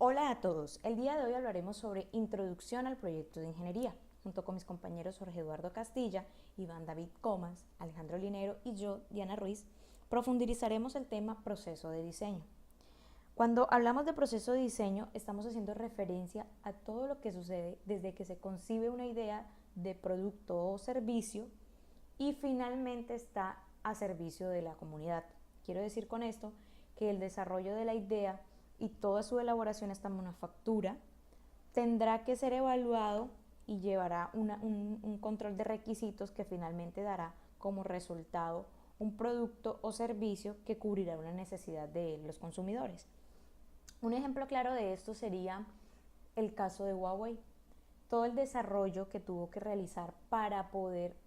Hola a todos, el día de hoy hablaremos sobre introducción al proyecto de ingeniería. Junto con mis compañeros Jorge Eduardo Castilla, Iván David Comas, Alejandro Linero y yo, Diana Ruiz, profundizaremos el tema proceso de diseño. Cuando hablamos de proceso de diseño, estamos haciendo referencia a todo lo que sucede desde que se concibe una idea de producto o servicio y finalmente está a servicio de la comunidad. Quiero decir con esto que el desarrollo de la idea y toda su elaboración hasta manufactura tendrá que ser evaluado y llevará un control de requisitos que finalmente dará como resultado un producto o servicio que cubrirá una necesidad de los consumidores. Un ejemplo claro de esto sería el caso de Huawei. Todo el desarrollo que tuvo que realizar para poder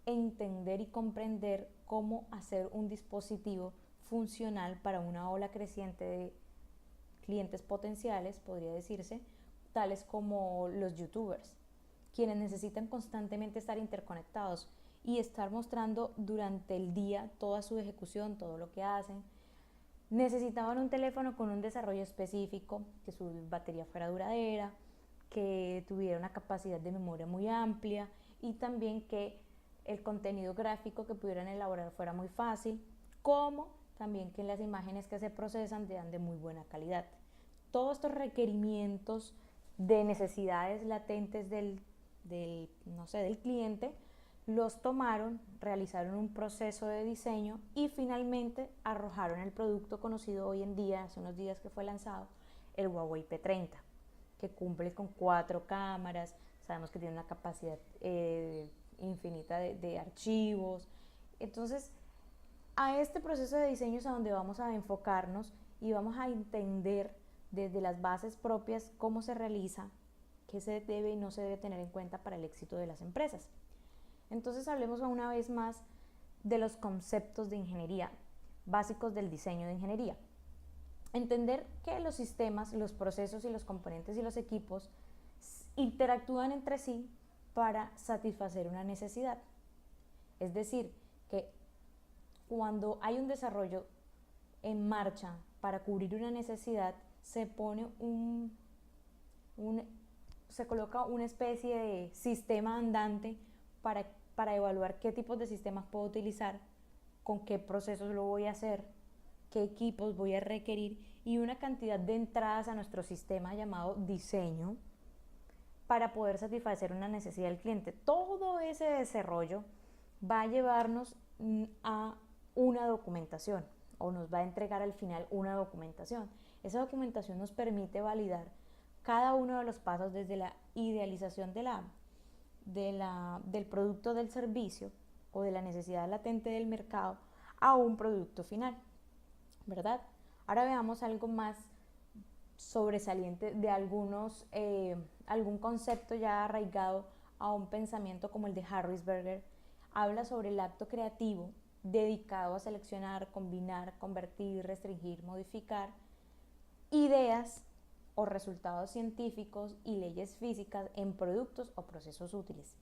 entender y comprender cómo hacer un dispositivo funcional para una ola creciente de clientes potenciales, podría decirse, tales como los youtubers, quienes necesitan constantemente estar interconectados y estar mostrando durante el día toda su ejecución, todo lo que hacen. Necesitaban un teléfono con un desarrollo específico, que su batería fuera duradera, que tuviera una capacidad de memoria muy amplia y también que el contenido gráfico que pudieran elaborar fuera muy fácil, como también que las imágenes que se procesan sean de muy buena calidad. Todos estos requerimientos de necesidades latentes del cliente los tomaron, realizaron un proceso de diseño y finalmente arrojaron el producto conocido hoy en día, hace unos días que fue lanzado, el Huawei P30, que cumple con 4 cámaras, sabemos que tiene una capacidad infinita de archivos. Entonces, a este proceso de diseño es a donde vamos a enfocarnos y vamos a entender desde las bases propias cómo se realiza, qué se debe y no se debe tener en cuenta para el éxito de las empresas. Entonces hablemos una vez más de los conceptos de ingeniería, básicos del diseño de ingeniería. Entender que los sistemas, los procesos y los componentes y los equipos interactúan entre sí para satisfacer una necesidad. Es decir, que cuando hay un desarrollo en marcha para cubrir una necesidad, se pone se coloca una especie de sistema andante para evaluar qué tipos de sistemas puedo utilizar, con qué procesos lo voy a hacer, qué equipos voy a requerir y una cantidad de entradas a nuestro sistema llamado diseño para poder satisfacer una necesidad del cliente. Todo ese desarrollo va a llevarnos a una documentación o nos va a entregar al final una documentación. Esa documentación nos permite validar cada uno de los pasos desde la idealización del producto, del servicio o de la necesidad latente del mercado a un producto final, ¿verdad? Ahora veamos algo más sobresaliente de algún concepto ya arraigado a un pensamiento como el de Harrisberger. Habla sobre el acto creativo dedicado a seleccionar, combinar, convertir, restringir, modificar ideas o resultados científicos y leyes físicas en productos o procesos útiles.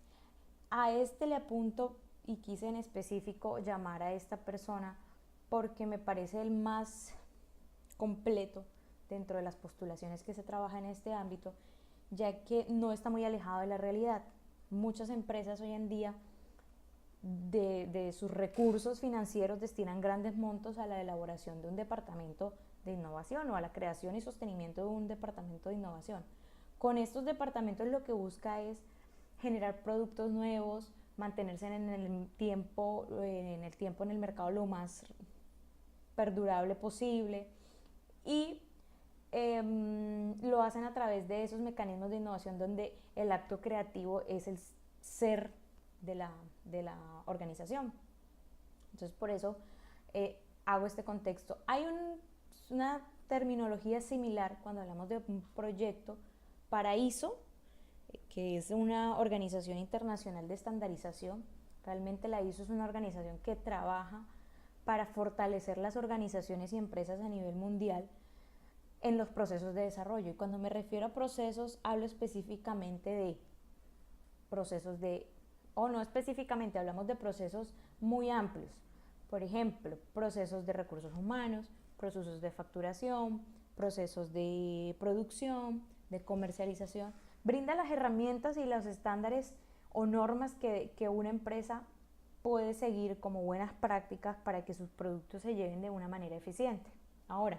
A este le apunto y quise en específico llamar a esta persona porque me parece el más completo dentro de las postulaciones que se trabaja en este ámbito, ya que no está muy alejado de la realidad. Muchas empresas hoy en día de sus recursos financieros destinan grandes montos a la elaboración de un departamento de innovación o a la creación y sostenimiento de un departamento de innovación. Con estos departamentos lo que busca es generar productos nuevos, mantenerse en el tiempo en el mercado lo más perdurable posible y lo hacen a través de esos mecanismos de innovación donde el acto creativo es el ser de la organización. Entonces por eso hago este contexto. Hay una terminología similar cuando hablamos de un proyecto para ISO, que es una organización internacional de estandarización. Realmente la ISO es una organización que trabaja para fortalecer las organizaciones y empresas a nivel mundial en los procesos de desarrollo. Y cuando me refiero a procesos, hablo específicamente de procesos o no específicamente, hablamos de procesos muy amplios. Por ejemplo, procesos de recursos humanos, procesos de facturación, procesos de producción, de comercialización, brinda las herramientas y los estándares o normas que una empresa puede seguir como buenas prácticas para que sus productos se lleven de una manera eficiente. Ahora,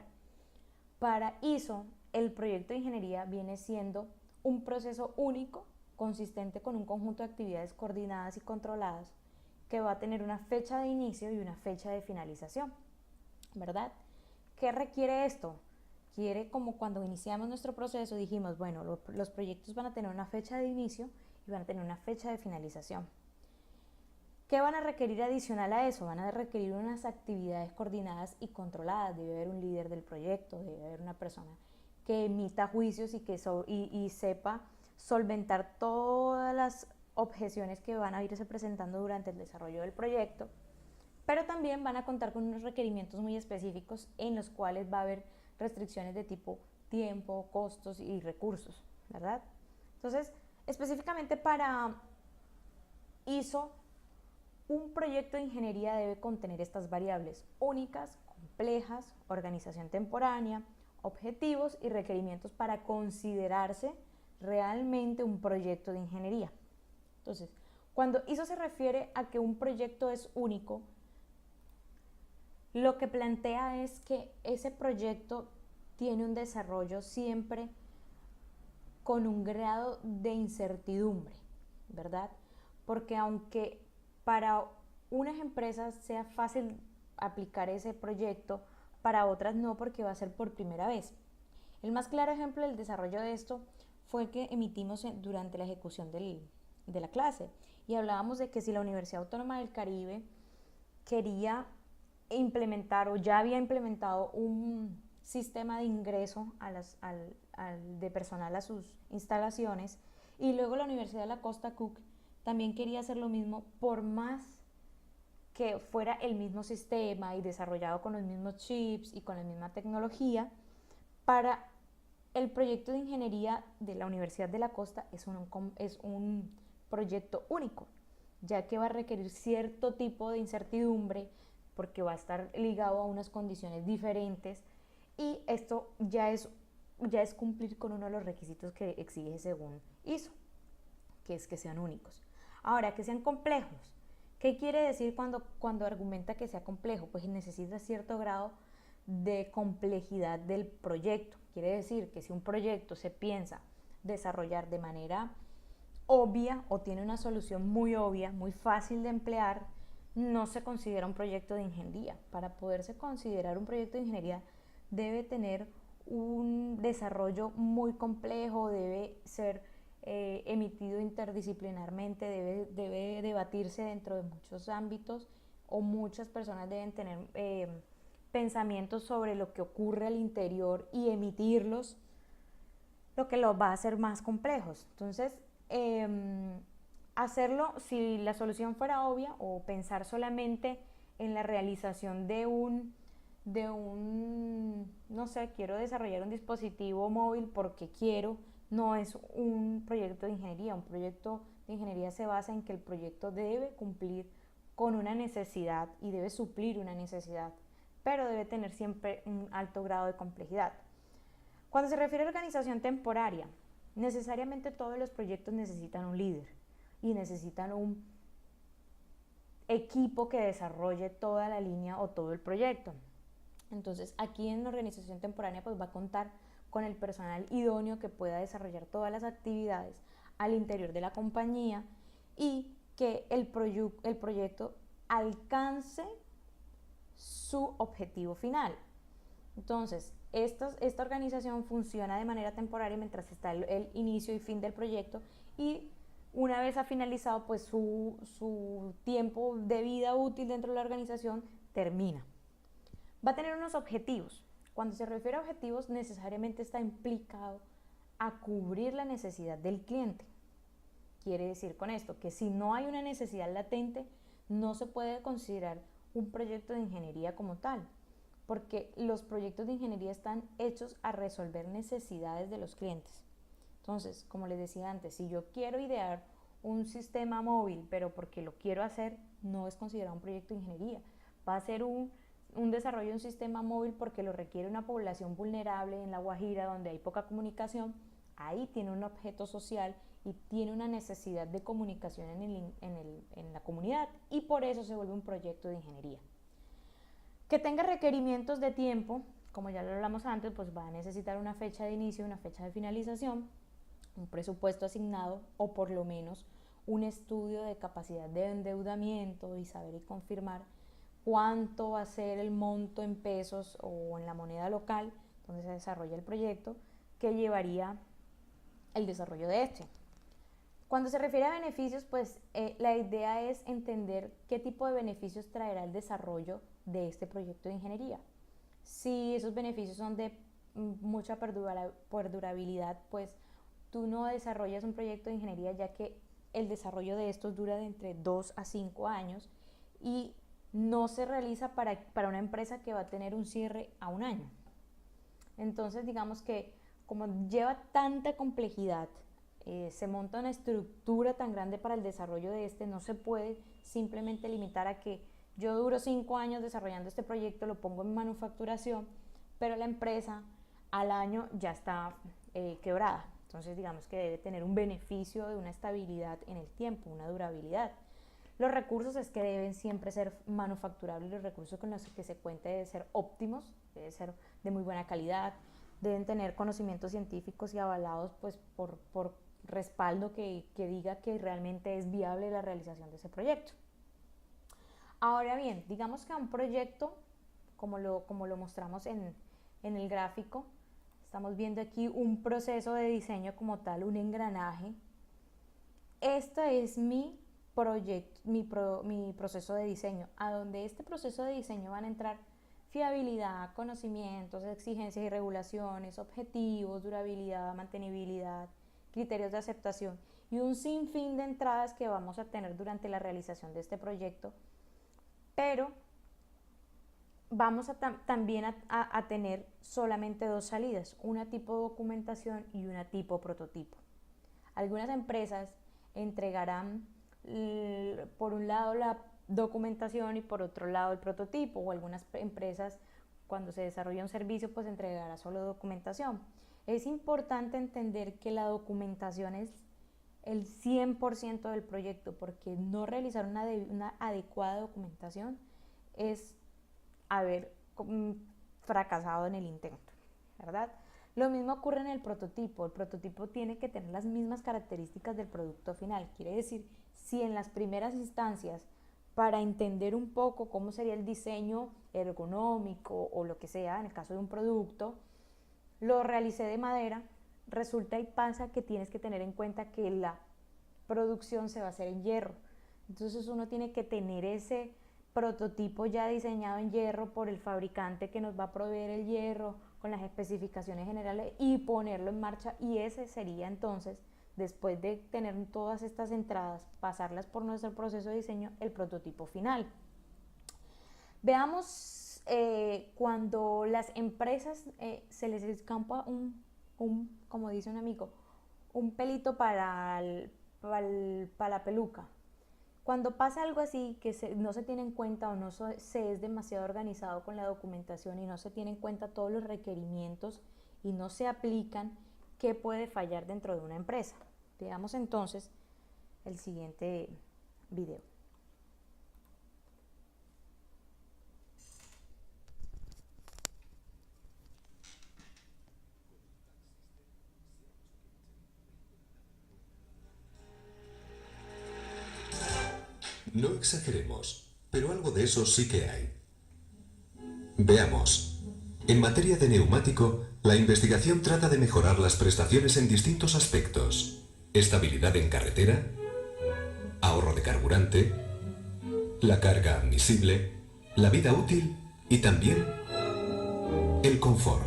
para ISO, el proyecto de ingeniería viene siendo un proceso único, consistente con un conjunto de actividades coordinadas y controladas, que va a tener una fecha de inicio y una fecha de finalización, ¿verdad? ¿Qué requiere esto? Quiere, como cuando iniciamos nuestro proceso dijimos, bueno, los proyectos van a tener una fecha de inicio y van a tener una fecha de finalización. ¿Qué van a requerir adicional a eso? Van a requerir unas actividades coordinadas y controladas. Debe haber un líder del proyecto, debe haber una persona que emita juicios y sepa solventar todas las objeciones que van a irse presentando durante el desarrollo del proyecto, pero también van a contar con unos requerimientos muy específicos en los cuales va a haber restricciones de tipo tiempo, costos y recursos, ¿verdad? Entonces, específicamente para ISO, un proyecto de ingeniería debe contener estas variables únicas, complejas, organización temporánea, objetivos y requerimientos para considerarse realmente un proyecto de ingeniería. Entonces, cuando ISO se refiere a que un proyecto es único, lo que plantea es que ese proyecto tiene un desarrollo siempre con un grado de incertidumbre, ¿verdad? Porque aunque para unas empresas sea fácil aplicar ese proyecto, para otras no, porque va a ser por primera vez. El más claro ejemplo del desarrollo de esto fue el que emitimos durante la ejecución de la clase, y hablábamos de que si la Universidad Autónoma del Caribe quería implementar o ya había implementado un sistema de ingreso de personal a sus instalaciones, y luego la Universidad de la Costa Cook también quería hacer lo mismo, por más que fuera el mismo sistema y desarrollado con los mismos chips y con la misma tecnología. Para el proyecto de ingeniería de la Universidad de la Costa es un proyecto único, ya que va a requerir cierto tipo de incertidumbre porque va a estar ligado a unas condiciones diferentes, y esto ya es cumplir con uno de los requisitos que exige según ISO, que es que sean únicos. Ahora, que sean complejos. ¿Qué quiere decir cuando argumenta que sea complejo? Pues necesita cierto grado de complejidad del proyecto. Quiere decir que si un proyecto se piensa desarrollar de manera obvia o tiene una solución muy obvia, muy fácil de emplear, no se considera un proyecto de ingeniería. Para poderse considerar un proyecto de ingeniería debe tener un desarrollo muy complejo, debe ser emitido interdisciplinarmente, debe debatirse dentro de muchos ámbitos, o muchas personas deben tener pensamientos sobre lo que ocurre al interior y emitirlos, lo que los va a hacer más complejos. Entonces, hacerlo, si la solución fuera obvia, o pensar solamente en la realización de un, no sé, quiero desarrollar un dispositivo móvil porque quiero, no es un proyecto de ingeniería. Un proyecto de ingeniería se basa en que el proyecto debe cumplir con una necesidad y debe suplir una necesidad, pero debe tener siempre un alto grado de complejidad. Cuando se refiere a organización temporaria, necesariamente todos los proyectos necesitan un líder y necesitan un equipo que desarrolle toda la línea o todo el proyecto. Entonces, aquí en la organización temporaria pues va a contar con el personal idóneo que pueda desarrollar todas las actividades al interior de la compañía, y que el proyecto alcance su objetivo final. Entonces, esta organización funciona de manera temporaria mientras está el inicio y fin del proyecto, y una vez ha finalizado, pues su tiempo de vida útil dentro de la organización termina. Va a tener unos objetivos. Cuando se refiere a objetivos, necesariamente está implicado a cubrir la necesidad del cliente. Quiere decir con esto que si no hay una necesidad latente, no se puede considerar un proyecto de ingeniería como tal, porque los proyectos de ingeniería están hechos a resolver necesidades de los clientes. Entonces, como les decía antes, si yo quiero idear un sistema móvil, pero porque lo quiero hacer, no es considerado un proyecto de ingeniería. Va a ser un un desarrollo de un sistema móvil porque lo requiere una población vulnerable en La Guajira, donde hay poca comunicación. Ahí tiene un objeto social y tiene una necesidad de comunicación en la comunidad, y por eso se vuelve un proyecto de ingeniería. Que tenga requerimientos de tiempo, como ya lo hablamos antes, pues va a necesitar una fecha de inicio, una fecha de finalización, un presupuesto asignado, o por lo menos un estudio de capacidad de endeudamiento y saber y confirmar cuánto va a ser el monto en pesos o en la moneda local donde se desarrolla el proyecto, que llevaría el desarrollo de este. Cuando se refiere a beneficios, pues la idea es entender qué tipo de beneficios traerá el desarrollo de este proyecto de ingeniería. Si esos beneficios son de mucha perdurabilidad, pues tú no desarrollas un proyecto de ingeniería, ya que el desarrollo de estos dura de entre 2 a 5 años y no se realiza para una empresa que va a tener un cierre a 1 año. Entonces, digamos que como lleva tanta complejidad, se monta una estructura tan grande para el desarrollo de este, no se puede simplemente limitar a que yo duro 5 años desarrollando este proyecto, lo pongo en manufacturación, pero la empresa al año ya está quebrada. Entonces, digamos que debe tener un beneficio de una estabilidad en el tiempo, una durabilidad. Los recursos es que deben siempre ser manufacturables, los recursos con los que se cuente deben ser óptimos, deben ser de muy buena calidad, deben tener conocimientos científicos y avalados pues por respaldo que diga que realmente es viable la realización de ese proyecto. Ahora bien, digamos que a un proyecto, como lo mostramos en el gráfico, estamos viendo aquí un proceso de diseño como tal, un engranaje. Este es mi proyecto, mi proceso de diseño, a donde este proceso de diseño van a entrar fiabilidad, conocimientos, exigencias y regulaciones, objetivos, durabilidad, mantenibilidad, criterios de aceptación y un sinfín de entradas que vamos a tener durante la realización de este proyecto, pero vamos también a tener solamente 2 salidas, una tipo documentación y una tipo prototipo. Algunas empresas entregarán por un lado la documentación y por otro lado el prototipo, o algunas empresas, cuando se desarrolla un servicio, pues entregará solo documentación. Es importante entender que la documentación es el 100% del proyecto, porque no realizar una adecuada documentación es haber fracasado en el intento, ¿verdad? Lo mismo ocurre en el prototipo. El prototipo tiene que tener las mismas características del producto final. Quiere decir, si en las primeras instancias, para entender un poco cómo sería el diseño ergonómico o lo que sea, en el caso de un producto, lo realicé de madera, resulta y pasa que tienes que tener en cuenta que la producción se va a hacer en hierro. Entonces uno tiene que tener ese prototipo ya diseñado en hierro por el fabricante que nos va a proveer el hierro con las especificaciones generales y ponerlo en marcha, y ese sería entonces, después de tener todas estas entradas, pasarlas por nuestro proceso de diseño, el prototipo final. Veamos cuando las empresas se les escampa como dice un amigo, un pelito para la peluca. Cuando pasa algo así, que no se tiene en cuenta o no se es demasiado organizado con la documentación y no se tiene en cuenta todos los requerimientos y no se aplican, ¿qué puede fallar dentro de una empresa? Veamos entonces el siguiente video. No exageremos, pero algo de eso sí que hay. Veamos. En materia de neumático, la investigación trata de mejorar las prestaciones en distintos aspectos: estabilidad en carretera, ahorro de carburante, la carga admisible, la vida útil y también el confort.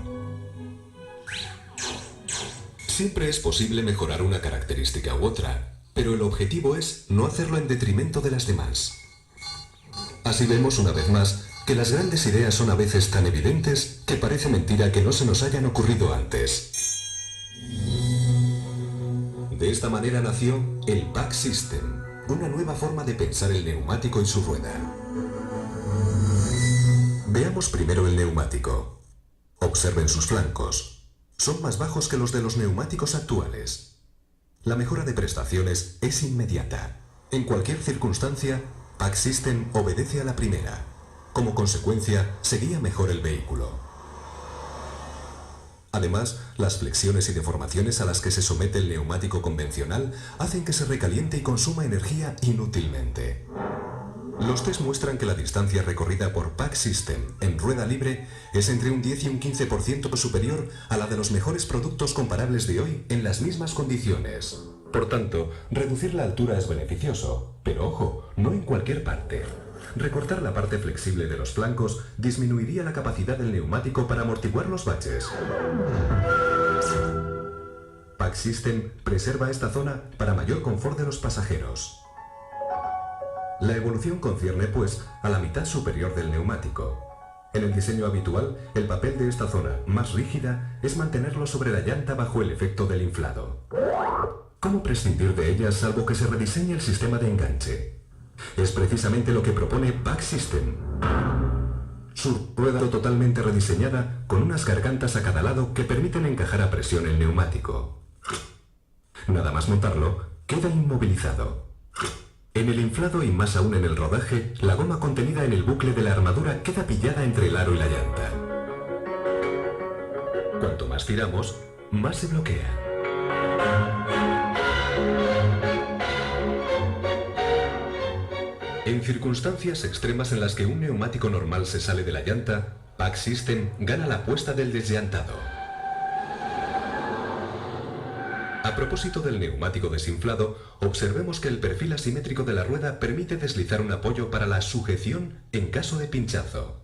Siempre es posible mejorar una característica u otra, pero el objetivo es no hacerlo en detrimento de las demás. Así vemos una vez más que las grandes ideas son a veces tan evidentes que parece mentira que no se nos hayan ocurrido antes. De esta manera nació el Pack System, una nueva forma de pensar el neumático y su rueda. Veamos primero el neumático. Observen sus flancos. Son más bajos que los de los neumáticos actuales. La mejora de prestaciones es inmediata. En cualquier circunstancia, Pack System obedece a la primera. Como consecuencia, se guía mejor el vehículo. Además, las flexiones y deformaciones a las que se somete el neumático convencional hacen que se recaliente y consuma energía inútilmente. Los test muestran que la distancia recorrida por Pack System en rueda libre es entre un 10 y un 15% superior a la de los mejores productos comparables de hoy en las mismas condiciones. Por tanto, reducir la altura es beneficioso, pero ojo, no en cualquier parte. Recortar la parte flexible de los flancos disminuiría la capacidad del neumático para amortiguar los baches. Pack System preserva esta zona para mayor confort de los pasajeros. La evolución concierne, pues, a la mitad superior del neumático. En el diseño habitual, el papel de esta zona, más rígida, es mantenerlo sobre la llanta bajo el efecto del inflado. ¿Cómo prescindir de ella salvo que se rediseñe el sistema de enganche? Es precisamente lo que propone Pack System. Su rueda totalmente rediseñada con unas gargantas a cada lado que permiten encajar a presión el neumático. Nada más montarlo, queda inmovilizado. En el inflado y más aún en el rodaje, la goma contenida en el bucle de la armadura queda pillada entre el aro y la llanta. Cuanto más tiramos, más se bloquea. En circunstancias extremas en las que un neumático normal se sale de la llanta, Pack System gana la apuesta del desllantado. A propósito del neumático desinflado, observemos que el perfil asimétrico de la rueda permite deslizar un apoyo para la sujeción en caso de pinchazo.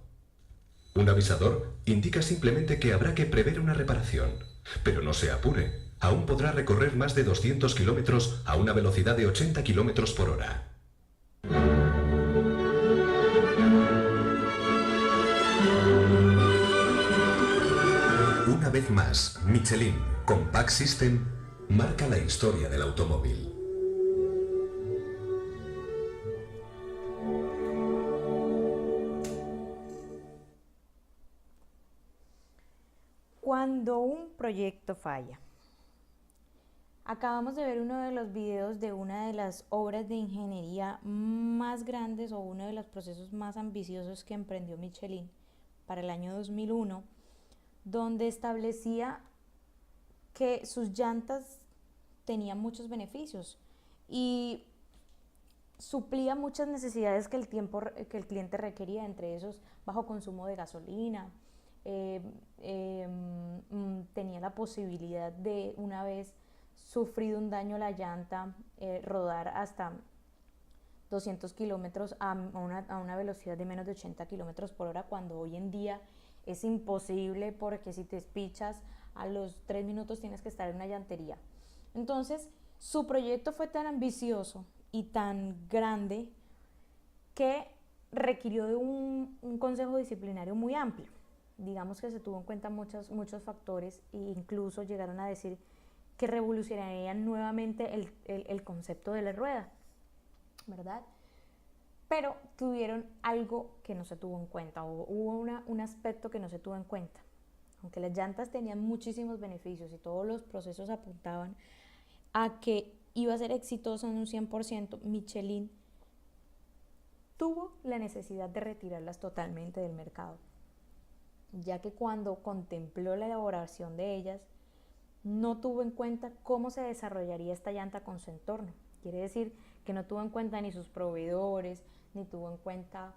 Un avisador indica simplemente que habrá que prever una reparación, pero no se apure, aún podrá recorrer más de 200 kilómetros a una velocidad de 80 kilómetros por hora. Una vez más, Michelin, con Pack System, marca la historia del automóvil. Cuando un proyecto falla. Acabamos de ver uno de los videos de una de las obras de ingeniería más grandes o uno de los procesos más ambiciosos que emprendió Michelin para el año 2001, donde establecía que sus llantas tenían muchos beneficios y suplía muchas necesidades que el cliente requería, entre esos bajo consumo de gasolina. Tenía la posibilidad de, una vez sufrido un daño la llanta, rodar hasta 200 kilómetros a una velocidad de menos de 80 kilómetros por hora, cuando hoy en día es imposible, porque si te espichas a los 3 minutos tienes que estar en una llantería. Entonces, su proyecto fue tan ambicioso y tan grande que requirió de un consejo disciplinario muy amplio. Digamos que se tuvo en cuenta muchos factores e incluso llegaron a decir que revolucionarían nuevamente el concepto de la rueda, ¿verdad? Pero tuvieron algo que no se tuvo en cuenta, o hubo un aspecto que no se tuvo en cuenta. Aunque las llantas tenían muchísimos beneficios y todos los procesos apuntaban a que iba a ser exitoso en un 100%, Michelin tuvo la necesidad de retirarlas totalmente del mercado, ya que cuando contempló la elaboración de ellas, no tuvo en cuenta cómo se desarrollaría esta llanta con su entorno. Quiere decir que no tuvo en cuenta ni sus proveedores, ni tuvo en cuenta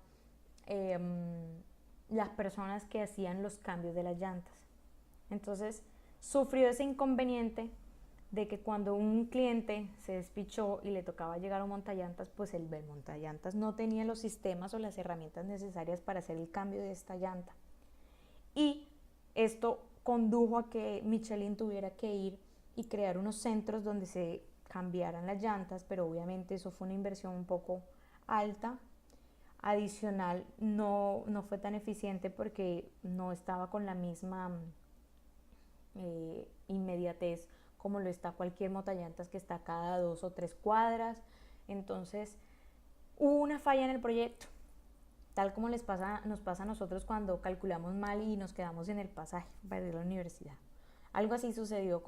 las personas que hacían los cambios de las llantas. Entonces, sufrió ese inconveniente de que cuando un cliente se despichó y le tocaba llegar a un montallantas, pues el montallantas no tenía los sistemas o las herramientas necesarias para hacer el cambio de esta llanta. Y esto condujo a que Michelin tuviera que ir y crear unos centros donde se cambiaran las llantas, pero obviamente eso fue una inversión un poco alta. Adicional, no fue tan eficiente porque no estaba con la misma inmediatez como lo está cualquier montallantas que está a cada 2 o 3 cuadras. Entonces hubo una falla en el proyecto tal como nos pasa a nosotros cuando calculamos mal y nos quedamos en el pasaje para ir a la universidad. Algo así sucedió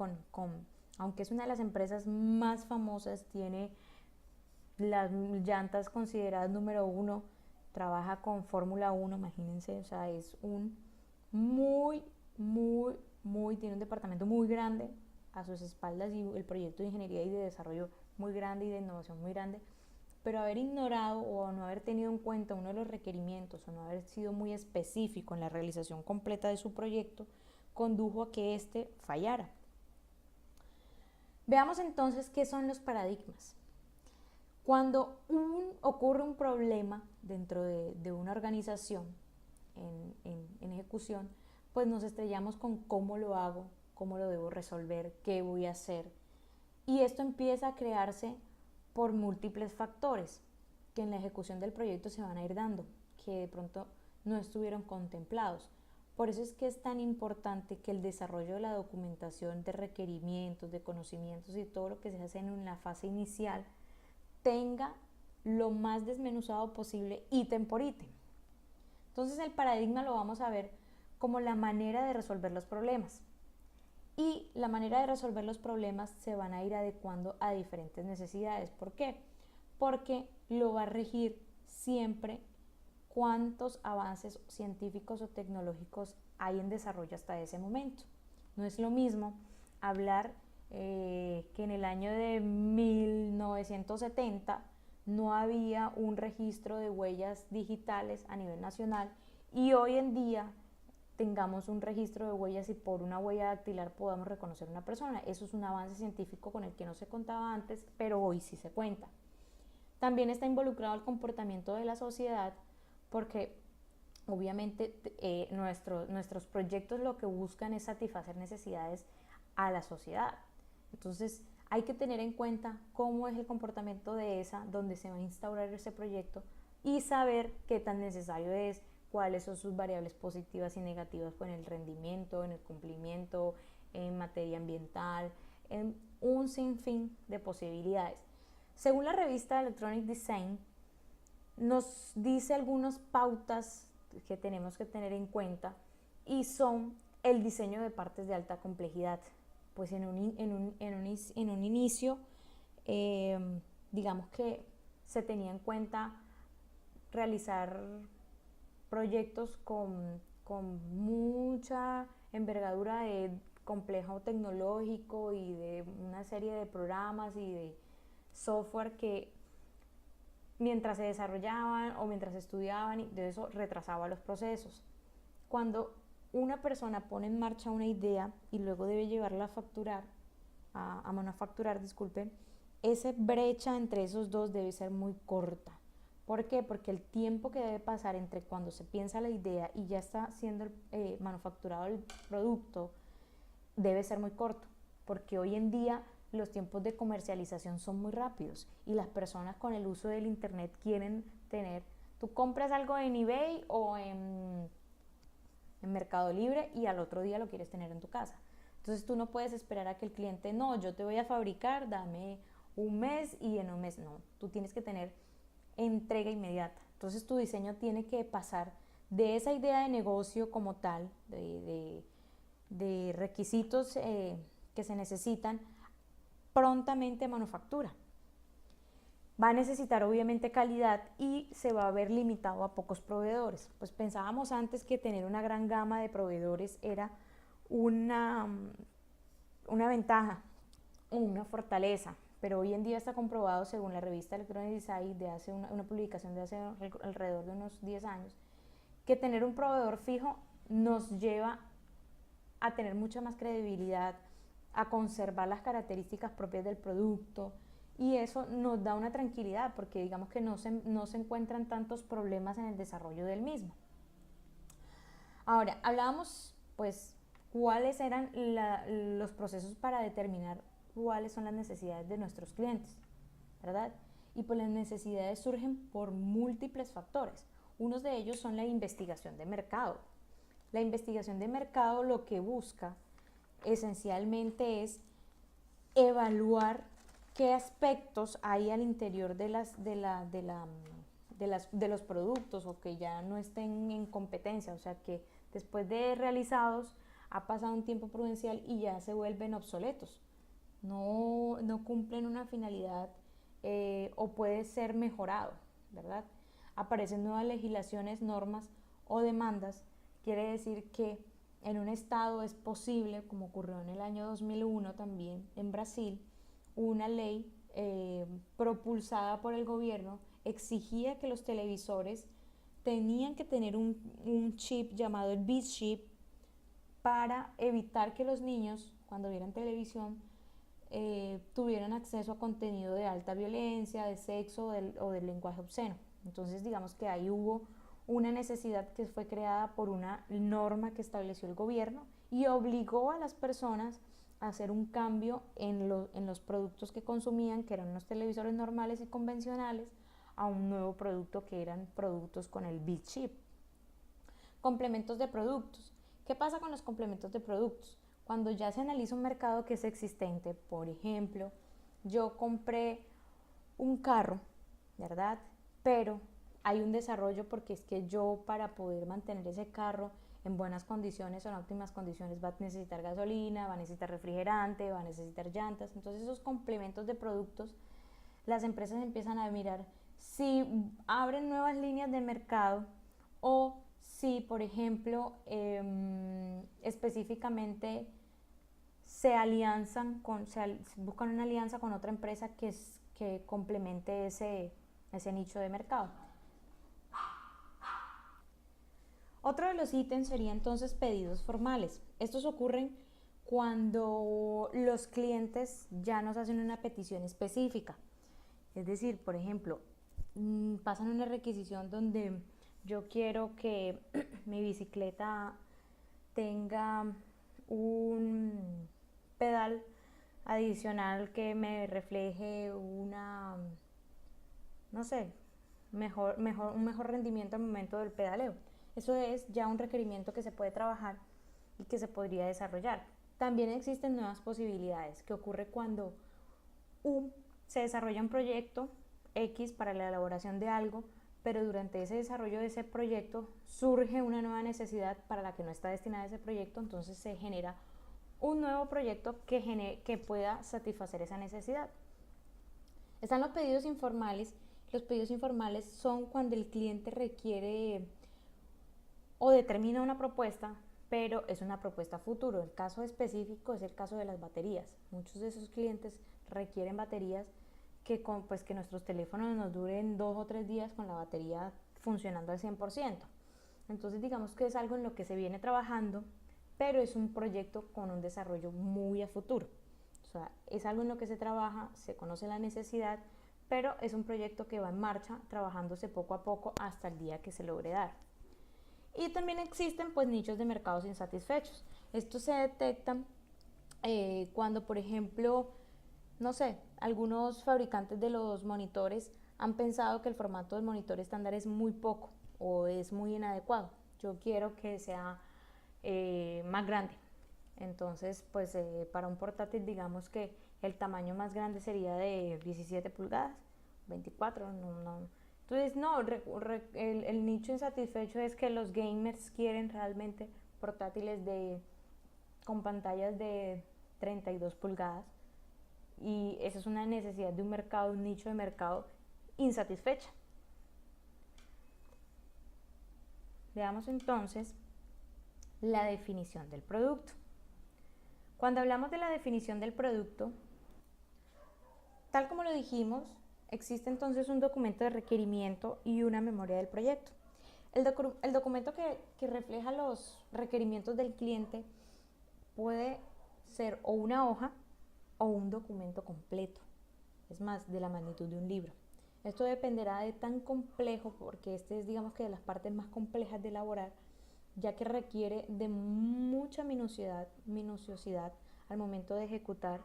aunque es una de las empresas más famosas, tiene las llantas consideradas número 1, trabaja con Fórmula 1, imagínense, o sea, es un tiene un departamento muy grande a sus espaldas y el proyecto de ingeniería y de desarrollo muy grande y de innovación muy grande, pero haber ignorado o no haber tenido en cuenta uno de los requerimientos o no haber sido muy específico en la realización completa de su proyecto condujo a que éste fallara. Veamos entonces qué son los paradigmas. Cuando ocurre un problema dentro de una organización en ejecución, pues nos estrellamos con cómo lo hago, cómo lo debo resolver, qué voy a hacer. Y esto empieza a crearse por múltiples factores que en la ejecución del proyecto se van a ir dando, que de pronto no estuvieron contemplados. Por eso es que es tan importante que el desarrollo de la documentación de requerimientos, de conocimientos y todo lo que se hace en la fase inicial tenga lo más desmenuzado posible ítem por ítem. Entonces el paradigma lo vamos a ver como la manera de resolver los problemas. Y la manera de resolver los problemas se van a ir adecuando a diferentes necesidades. ¿Por qué? Porque lo va a regir siempre cuántos avances científicos o tecnológicos hay en desarrollo hasta ese momento. No es lo mismo hablar que en el año de 1970 no había un registro de huellas digitales a nivel nacional y hoy en día tengamos un registro de huellas y por una huella dactilar podamos reconocer a una persona. Eso es un avance científico con el que no se contaba antes, pero hoy sí se cuenta. También está involucrado el comportamiento de la sociedad porque obviamente nuestros proyectos lo que buscan es satisfacer necesidades a la sociedad. Entonces hay que tener en cuenta cómo es el comportamiento de esa, donde se va a instaurar ese proyecto y saber qué tan necesario es, cuáles son sus variables positivas y negativas en el rendimiento, en el cumplimiento, en materia ambiental, en un sinfín de posibilidades. Según la revista Electronic Design, nos dice algunas pautas que tenemos que tener en cuenta y son el diseño de partes de alta complejidad. Pues en un inicio, digamos que se tenía en cuenta realizar proyectos con mucha envergadura de complejo tecnológico y de una serie de programas y de software que mientras se desarrollaban o mientras estudiaban y de eso retrasaba los procesos. Cuando una persona pone en marcha una idea y luego debe llevarla a manufacturar, esa brecha entre esos dos debe ser muy corta. ¿Por qué? Porque el tiempo que debe pasar entre cuando se piensa la idea y ya está siendo manufacturado el producto debe ser muy corto, porque hoy en día los tiempos de comercialización son muy rápidos y las personas con el uso del internet quieren tener, tú compras algo en eBay o en Mercado Libre y al otro día lo quieres tener en tu casa. Entonces tú no puedes esperar a que el cliente, no, yo te voy a fabricar, dame un mes y en un mes no, tú tienes que tener entrega inmediata. Entonces tu diseño tiene que pasar de esa idea de negocio como tal, de requisitos que se necesitan prontamente a manufactura. Va a necesitar obviamente calidad y se va a ver limitado a pocos proveedores. Pues pensábamos antes que tener una gran gama de proveedores era una ventaja, una fortaleza, pero hoy en día está comprobado según la revista Electronic Design de hace una publicación de hace alrededor de unos 10 años, que tener un proveedor fijo nos lleva a tener mucha más credibilidad, a conservar las características propias del producto y eso nos da una tranquilidad porque digamos que no se encuentran tantos problemas en el desarrollo del mismo. Ahora, hablábamos pues cuáles eran los procesos para determinar cuáles son las necesidades de nuestros clientes, ¿verdad? Y pues las necesidades surgen por múltiples factores. Unos de ellos son la investigación de mercado. La investigación de mercado lo que busca esencialmente es evaluar qué aspectos hay al interior de de los productos o que ya no estén en competencia, o sea que después de realizados ha pasado un tiempo prudencial y ya se vuelven obsoletos, no cumplen una finalidad o puede ser mejorado, ¿verdad? Aparecen nuevas legislaciones, normas o demandas, quiere decir que en un estado es posible, como ocurrió en el año 2001 también en Brasil, una ley propulsada por el gobierno exigía que los televisores tenían que tener un chip llamado el Beat Chip para evitar que los niños, cuando vieran televisión, tuvieran acceso a contenido de alta violencia, de sexo o del lenguaje obsceno. Entonces digamos que ahí hubo una necesidad que fue creada por una norma que estableció el gobierno y obligó a las personas a hacer un cambio en los productos que consumían, que eran unos televisores normales y convencionales, a un nuevo producto que eran productos con el Beat Chip. Complementos de productos. ¿Qué pasa con los complementos de productos? Cuando ya se analiza un mercado que es existente, por ejemplo, yo compré un carro, ¿verdad? Pero hay un desarrollo porque es que yo para poder mantener ese carro en buenas condiciones o en óptimas condiciones va a necesitar gasolina, va a necesitar refrigerante, va a necesitar llantas. Entonces esos complementos de productos, las empresas empiezan a mirar si abren nuevas líneas de mercado o si, por ejemplo, específicamente buscan una alianza con otra empresa que complemente ese nicho de mercado. Otro de los ítems sería entonces pedidos formales. Estos ocurren cuando los clientes ya nos hacen una petición específica. Es decir, por ejemplo, pasan una requisición donde yo quiero que mi bicicleta tenga un pedal adicional que me refleje un mejor rendimiento al momento del pedaleo. Eso es ya un requerimiento que se puede trabajar y que se podría desarrollar. También existen nuevas posibilidades que ocurre cuando se desarrolla un proyecto X para la elaboración de algo, pero durante ese desarrollo de ese proyecto surge una nueva necesidad para la que no está destinada ese proyecto, entonces se genera un nuevo proyecto que pueda satisfacer esa necesidad. Están los pedidos informales. Los pedidos informales son cuando el cliente requiere o determina una propuesta, pero es una propuesta a futuro. El caso específico es el caso de las baterías. Muchos de esos clientes requieren baterías que nuestros teléfonos nos duren 2 o 3 días con la batería funcionando al 100%. Entonces digamos que es algo en lo que se viene trabajando, pero es un proyecto con un desarrollo muy a futuro. O sea, es algo en lo que se trabaja, se conoce la necesidad, pero es un proyecto que va en marcha, trabajándose poco a poco hasta el día que se logre dar. Y también existen pues nichos de mercados insatisfechos. Estos se detectan cuando, por ejemplo, no sé, algunos fabricantes de los monitores han pensado que el formato del monitor estándar es muy poco o es muy inadecuado. Yo quiero que sea más grande. Entonces, pues para un portátil digamos que el tamaño más grande sería de 17 pulgadas, 24, Entonces, el nicho insatisfecho es que los gamers quieren realmente portátiles con pantallas de 32 pulgadas y esa es una necesidad de un mercado, un nicho de mercado insatisfecha. Veamos entonces la definición del producto. Cuando hablamos de la definición del producto, tal como lo dijimos, existe entonces un documento de requerimiento y una memoria del proyecto. El documento que refleja los requerimientos del cliente puede ser o una hoja o un documento completo, es más, de la magnitud de un libro. Esto dependerá de tan complejo, porque este es digamos que de las partes más complejas de elaborar, ya que requiere de mucha minuciosidad al momento de ejecutar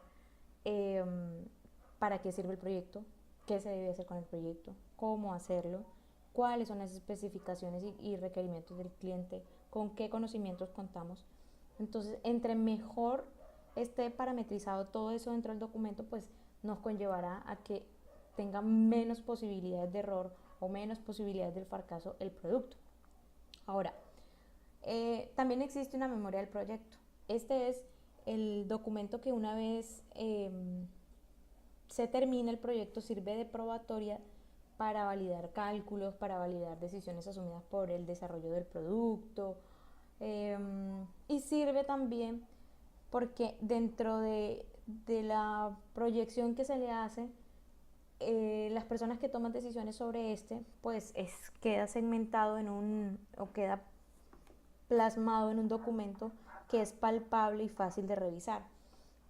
para qué sirve el proyecto, qué se debe hacer con el proyecto, cómo hacerlo, cuáles son las especificaciones y requerimientos del cliente, con qué conocimientos contamos. Entonces, entre mejor esté parametrizado todo eso dentro del documento, pues nos conllevará a que tenga menos posibilidades de error o menos posibilidades del fracaso el producto. Ahora, también existe una memoria del proyecto. Este es el documento que una vez se termina el proyecto sirve de probatoria para validar cálculos, para validar decisiones asumidas por el desarrollo del producto, y sirve también porque dentro de la proyección que se le hace, las personas que toman decisiones sobre pues queda segmentado o queda plasmado en un documento que es palpable y fácil de revisar.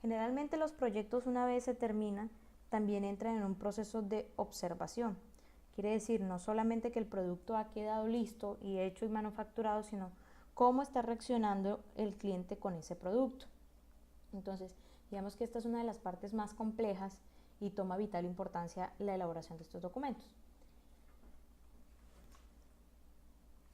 Generalmente los proyectos, una vez se terminan, también entran en un proceso de observación. Quiere decir, no solamente que el producto ha quedado listo y hecho y manufacturado, sino cómo está reaccionando el cliente con ese producto. Entonces, digamos que esta es una de las partes más complejas y toma vital importancia la elaboración de estos documentos.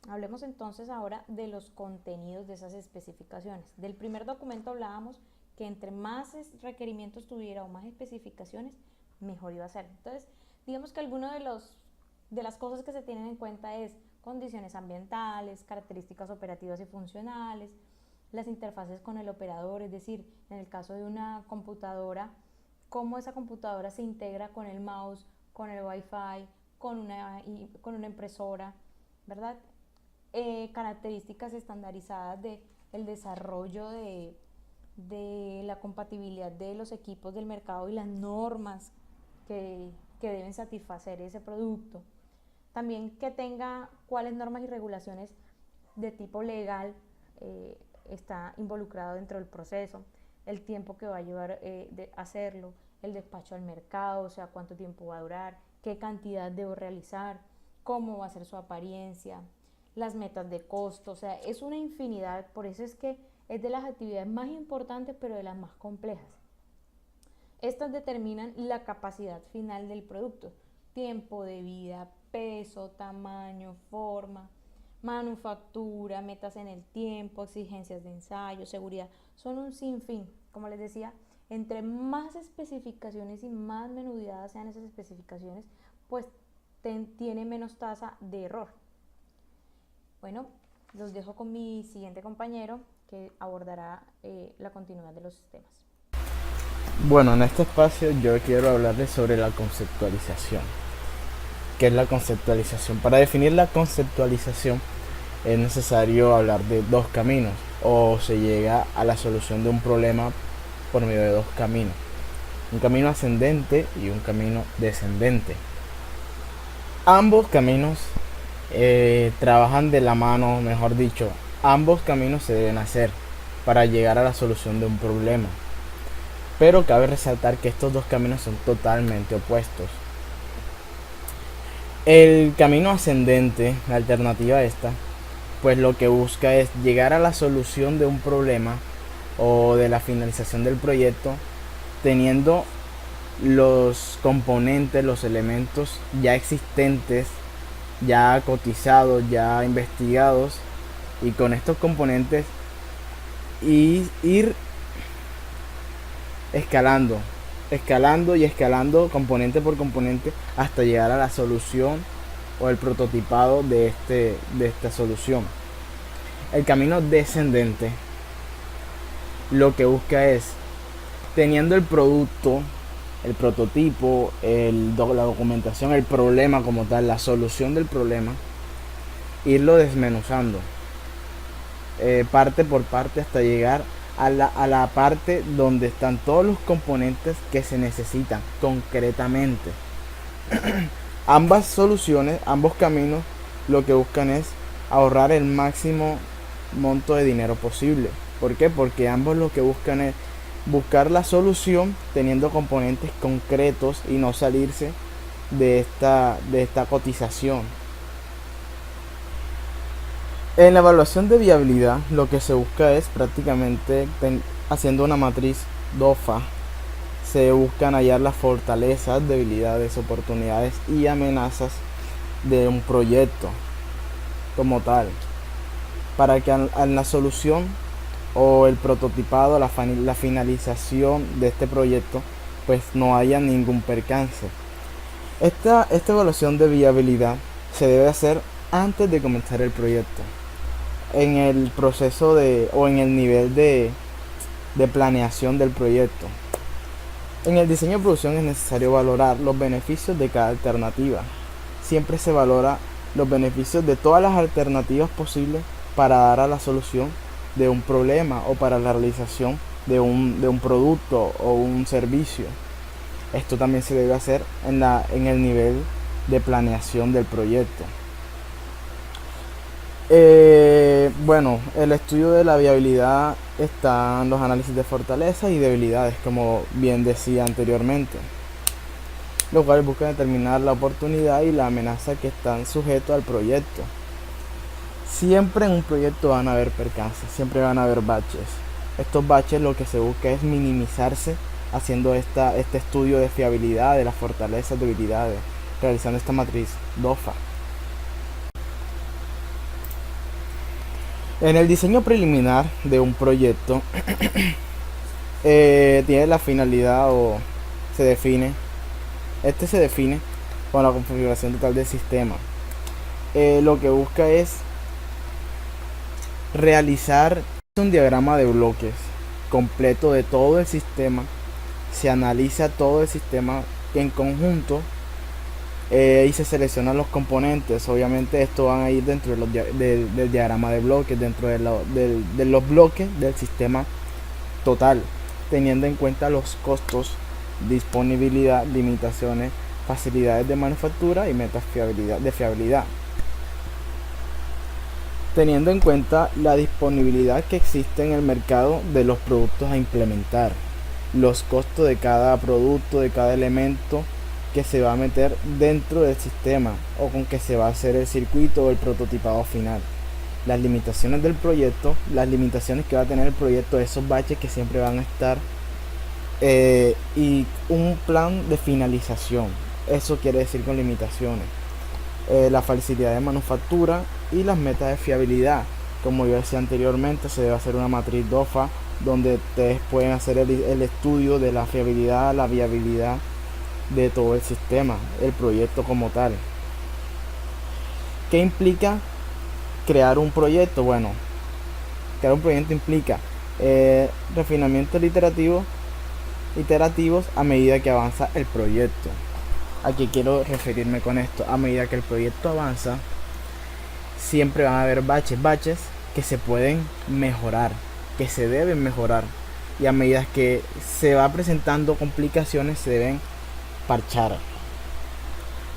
Hablemos entonces ahora de los contenidos de esas especificaciones. Del primer documento hablábamos que entre más requerimientos tuviera o más especificaciones, mejor iba a ser. Entonces, digamos que alguno de las cosas que se tienen en cuenta es condiciones ambientales, características operativas y funcionales, las interfaces con el operador, es decir, en el caso de una computadora, cómo esa computadora se integra con el mouse, con el Wi-Fi, con una impresora, ¿verdad? Características estandarizadas del desarrollo de la compatibilidad de los equipos del mercado y las normas que deben satisfacer ese producto. También que tenga cuáles normas y regulaciones de tipo legal está involucrado dentro del proceso, el tiempo que va a llevar de hacerlo, el despacho al mercado, o sea, cuánto tiempo va a durar, qué cantidad debo realizar, cómo va a ser su apariencia, las metas de costo, o sea, es una infinidad. Por eso es que es de las actividades más importantes, pero de las más complejas. Estas determinan la capacidad final del producto, tiempo de vida, peso, tamaño, forma, manufactura, metas en el tiempo, exigencias de ensayo, seguridad. Son un sinfín. Como les decía, entre más especificaciones y más menudeadas sean esas especificaciones, pues tiene menos tasa de error. Bueno, los dejo con mi siguiente compañero que abordará la continuidad de los sistemas. Bueno, en este espacio yo quiero hablarles sobre la conceptualización. ¿Qué es la conceptualización? Para definir la conceptualización es necesario hablar de dos caminos, o se llega a la solución de un problema por medio de dos caminos: un camino ascendente y un camino descendente. Ambos caminos trabajan de la mano, mejor dicho, ambos caminos se deben hacer para llegar a la solución de un problema. Pero cabe resaltar que estos dos caminos son totalmente opuestos. El camino ascendente, la alternativa a esta, pues lo que busca es llegar a la solución de un problema o de la finalización del proyecto teniendo los componentes, los elementos ya existentes, ya cotizados, ya investigados, y con estos componentes ir escalando componente por componente hasta llegar a la solución o el prototipado de esta solución. El camino descendente lo que busca es, teniendo el producto, el prototipo, la documentación, el problema como tal, la solución del problema, irlo desmenuzando parte por parte hasta llegar a la parte donde están todos los componentes que se necesitan concretamente. Ambas soluciones, ambos caminos, lo que buscan es ahorrar el máximo monto de dinero posible. ¿Por qué? Porque ambos lo que buscan es buscar la solución teniendo componentes concretos y no salirse de esta cotización. En la evaluación de viabilidad lo que se busca es prácticamente haciendo una matriz DOFA. Se buscan hallar las fortalezas, debilidades, oportunidades y amenazas de un proyecto como tal, para que en la solución o el prototipado, la finalización de este proyecto, pues no haya ningún percance. Esta evaluación de viabilidad se debe hacer antes de comenzar el proyecto, en el proceso o en el nivel de planeación del proyecto. En el diseño de producción es necesario valorar los beneficios de cada alternativa. Siempre se valora los beneficios de todas las alternativas posibles para dar a la solución de un problema o para la realización de un producto o un servicio. Esto también se debe hacer en el nivel de planeación del proyecto. Bueno, el estudio de la viabilidad están los análisis de fortalezas y debilidades, como bien decía anteriormente, los cuales buscan determinar la oportunidad y la amenaza que están sujetos al proyecto. Siempre en un proyecto van a haber percances, siempre van a haber baches. Estos baches lo que se busca es minimizarse haciendo este estudio de fiabilidad de las fortalezas y debilidades, realizando esta matriz DOFA. En el diseño preliminar de un proyecto tiene la finalidad o se define con la configuración total del sistema. Lo que busca es realizar un diagrama de bloques completo de todo el sistema. Se analiza todo el sistema en conjunto y se seleccionan los componentes. Obviamente esto van a ir dentro del diagrama de bloques, dentro de los bloques del sistema total, teniendo en cuenta los costos, disponibilidad, limitaciones, facilidades de manufactura y metas de fiabilidad, teniendo en cuenta la disponibilidad que existe en el mercado de los productos a implementar, los costos de cada producto, de cada elemento que se va a meter dentro del sistema o con que se va a hacer el circuito o el prototipado final, las limitaciones del proyecto, las limitaciones que va a tener el proyecto, esos baches que siempre van a estar, y un plan de finalización. Eso quiere decir con limitaciones, la facilidad de manufactura y las metas de fiabilidad. Como yo decía anteriormente, se debe hacer una matriz DOFA donde ustedes pueden hacer el estudio de la fiabilidad, la viabilidad de todo el sistema, el proyecto como tal. ¿Qué implica crear un proyecto? Bueno, crear un proyecto implica refinamientos iterativos a medida que avanza el proyecto. ¿A qué quiero referirme con esto? A medida que el proyecto avanza, siempre van a haber baches que se pueden mejorar, que se deben mejorar, y a medida que se va presentando complicaciones se deben parchar,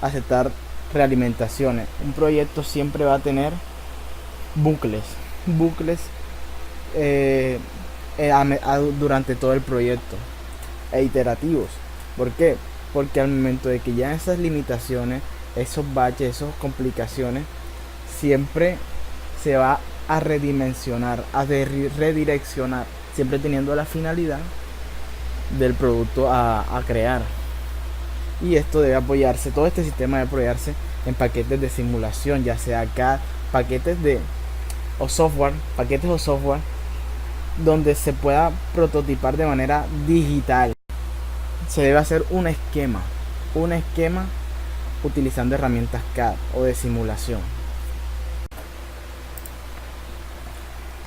aceptar realimentaciones. Un proyecto siempre va a tener bucles durante todo el proyecto e iterativos. ¿Por qué? Porque al momento de que ya esas limitaciones, esos baches, esas complicaciones, siempre se va a redimensionar, a redireccionar, siempre teniendo la finalidad del producto a crear. Y esto debe apoyarse, todo este sistema debe apoyarse en paquetes de simulación, ya sea acá paquetes o software, donde se pueda prototipar de manera digital. Se debe hacer un esquema utilizando herramientas CAD o de simulación.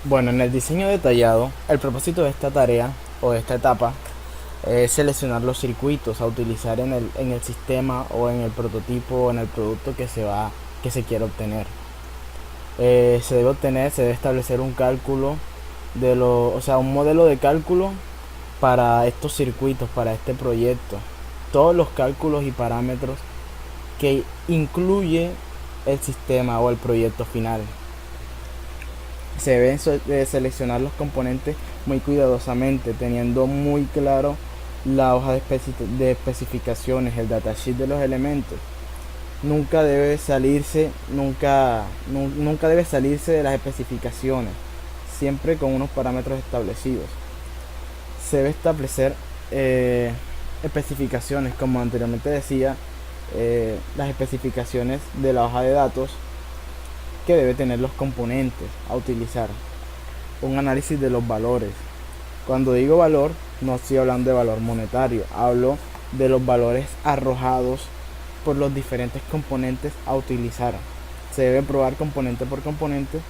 Bueno, en el diseño detallado, el propósito de esta tarea o de esta etapa es seleccionar los circuitos a utilizar en el sistema o en el prototipo o en el producto que se quiere obtener. Se debe establecer un cálculo un modelo de cálculo para estos circuitos, para este proyecto, todos los cálculos y parámetros que incluye el sistema o el proyecto final. Se deben seleccionar los componentes muy cuidadosamente, teniendo muy claro la hoja de especificaciones, el datasheet de los elementos. Nunca debe salirse de las especificaciones, siempre con unos parámetros establecidos. Se debe establecer especificaciones, como anteriormente decía, las especificaciones de la hoja de datos que debe tener los componentes a utilizar. Un análisis de los valores. Cuando digo valor, no estoy hablando de valor monetario, hablo de los valores arrojados por los diferentes componentes a utilizar. Se debe probar componente por componente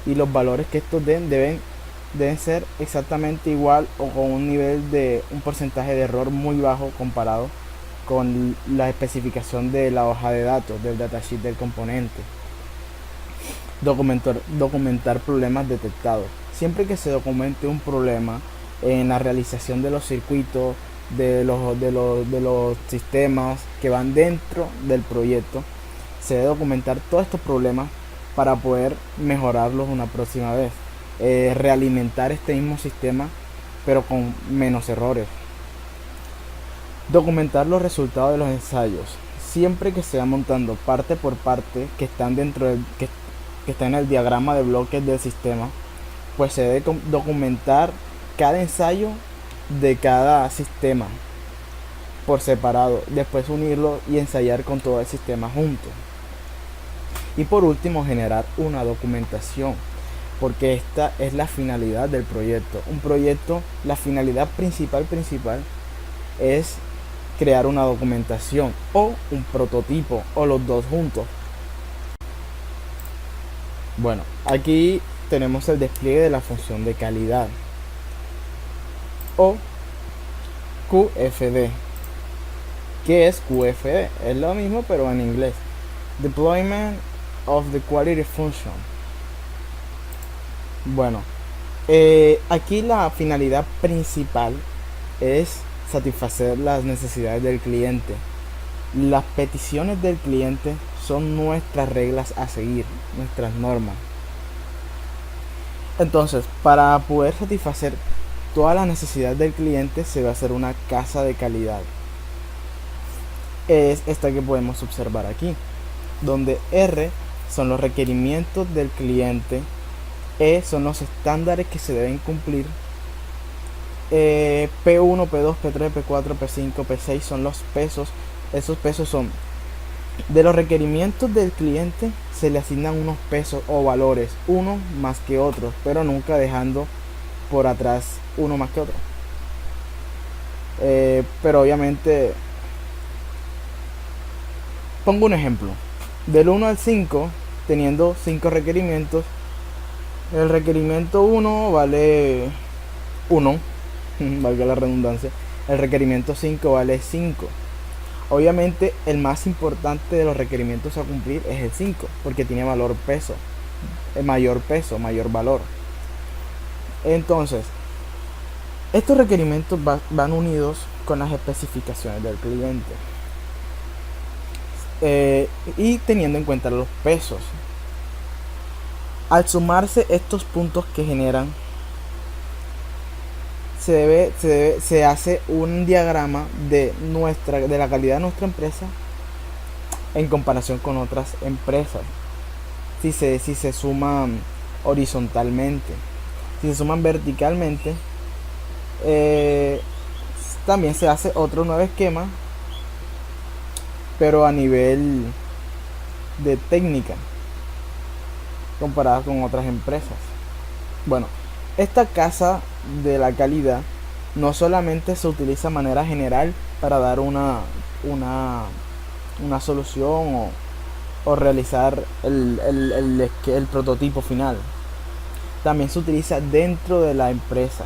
y los valores que estos deben ser exactamente igual o con un nivel de un porcentaje de error muy bajo comparado con la especificación de la hoja de datos del datasheet del componente. Documentar problemas detectados. Siempre que se documente un problema en la realización de los circuitos, de los sistemas que van dentro del proyecto, se debe documentar todos estos problemas para poder mejorarlos una próxima vez. Realimentar este mismo sistema pero con menos errores. Documentar los resultados de los ensayos. Siempre que se va montando parte por parte que están que está en el diagrama de bloques del sistema, pues se debe documentar cada ensayo de cada sistema por separado, después unirlo y ensayar con todo el sistema junto. Y por último, generar una documentación, porque esta es la finalidad del proyecto. Un proyecto, la finalidad principal es crear una documentación o un prototipo o los dos juntos. Bueno, aquí tenemos el despliegue de la función de calidad o QFD. ¿Qué es QFD? Es lo mismo pero en inglés. Deployment of the Quality Function. Bueno, aquí la finalidad principal es satisfacer las necesidades del cliente. Las peticiones del cliente son nuestras reglas a seguir, nuestras normas. Entonces, para poder satisfacer todas las necesidades del cliente, se va a hacer una casa de calidad. Es esta que podemos observar aquí, donde R son los requerimientos del cliente, E son los estándares que se deben cumplir, P1, P2, P3, P4, P5, P6 son los pesos. Esos pesos son de los requerimientos del cliente, se le asignan unos pesos o valores, uno más que otros, pero nunca dejando por atrás uno más que otro. Pero obviamente, pongo un ejemplo, del 1 al 5, teniendo 5 requerimientos, el requerimiento 1 vale 1, valga la redundancia, el requerimiento 5 vale 5. Obviamente el más importante de los requerimientos a cumplir es el 5, porque tiene mayor peso, mayor valor. Entonces, estos requerimientos van unidos con las especificaciones del cliente, y teniendo en cuenta los pesos. Al sumarse estos puntos que generan, se hace un diagrama de la calidad de nuestra empresa en comparación con otras empresas. Si se suman horizontalmente, si se suman verticalmente, también se hace otro nuevo esquema, pero a nivel de técnica comparada con otras empresas. Bueno, esta casa de la calidad no solamente se utiliza de manera general para dar una solución o realizar el prototipo final. También se utiliza dentro de la empresa.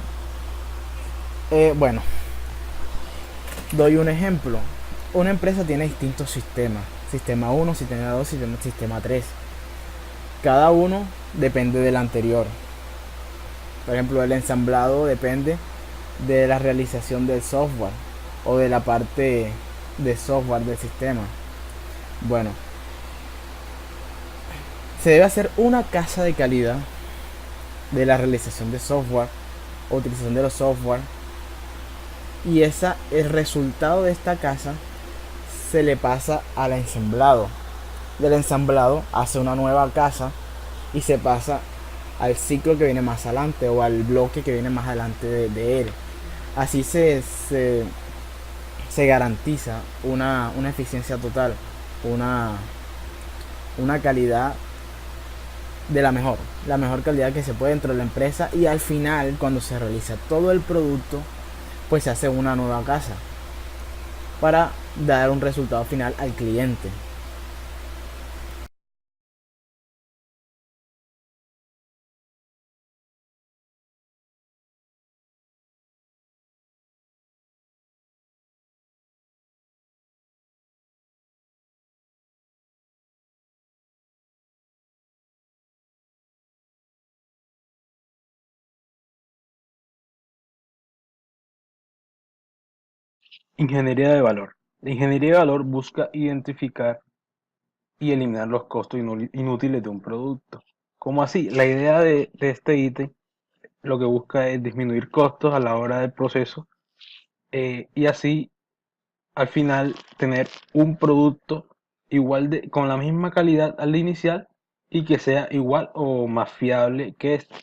Bueno, doy un ejemplo. Una empresa tiene distintos sistemas: sistema 1, sistema 2, sistema 3. Cada uno depende del anterior. Por ejemplo, el ensamblado depende de la realización del software o de la parte de software del sistema. Bueno, se debe hacer una casa de calidad de la realización de software o utilización de los software, y el resultado de esta casa se le pasa al ensamblado. Del ensamblado hace una nueva casa y se pasa al ciclo que viene más adelante o al bloque que viene más adelante de él. Así se garantiza una eficiencia total, una calidad de la mejor calidad que se puede dentro de la empresa, y al final, cuando se realiza todo el producto, pues se hace una nueva casa para dar un resultado final al cliente. Ingeniería de valor. La ingeniería de valor busca identificar y eliminar los costos inútiles de un producto. ¿Cómo así? La idea de este ítem lo que busca es disminuir costos a la hora del proceso, y así al final tener un producto con la misma calidad al inicial y que sea igual o más fiable que este.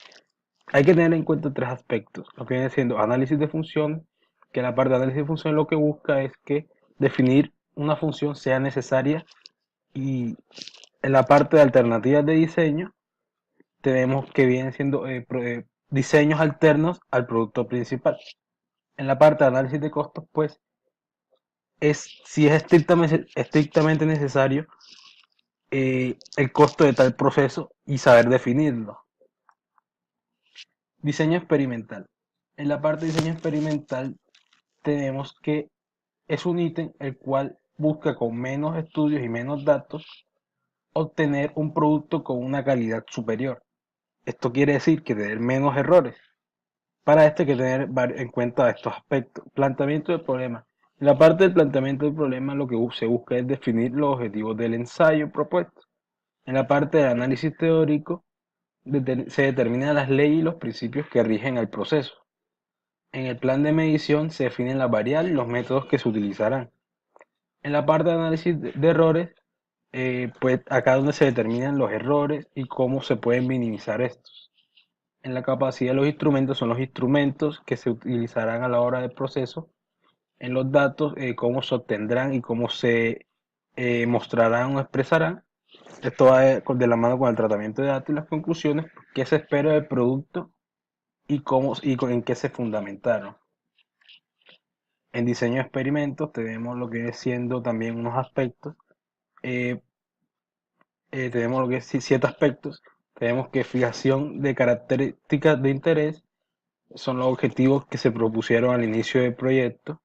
Hay que tener en cuenta tres aspectos. Lo que viene siendo análisis de funciones, que la parte de análisis de funciones lo que busca es que definir una función sea necesaria, y en la parte de alternativas de diseño tenemos que vienen siendo diseños alternos al producto principal. En la parte de análisis de costos, pues es si es estrictamente necesario el costo de tal proceso y saber definirlo. Diseño experimental. En la parte de diseño experimental tenemos que es un ítem el cual busca con menos estudios y menos datos obtener un producto con una calidad superior. Esto quiere decir que tener menos errores. Para esto hay que tener en cuenta estos aspectos. Planteamiento del problema. En la parte del planteamiento del problema lo que se busca es definir los objetivos del ensayo propuesto. En la parte del análisis teórico se determinan las leyes y los principios que rigen el proceso. En el plan de medición se definen las variables y los métodos que se utilizarán. En la parte de análisis de errores, pues acá es donde se determinan los errores y cómo se pueden minimizar estos. En la capacidad de los instrumentos son los instrumentos que se utilizarán a la hora del proceso. En los datos, cómo se obtendrán y cómo se mostrarán o expresarán. Esto va de la mano con el tratamiento de datos y las conclusiones, qué se espera del producto y en qué se fundamentaron. En diseño de experimentos tenemos lo que viene siendo también unos aspectos. eh, Tenemos lo que es 7 aspectos. Tenemos que fijación de características de interés, son los objetivos que se propusieron al inicio del proyecto.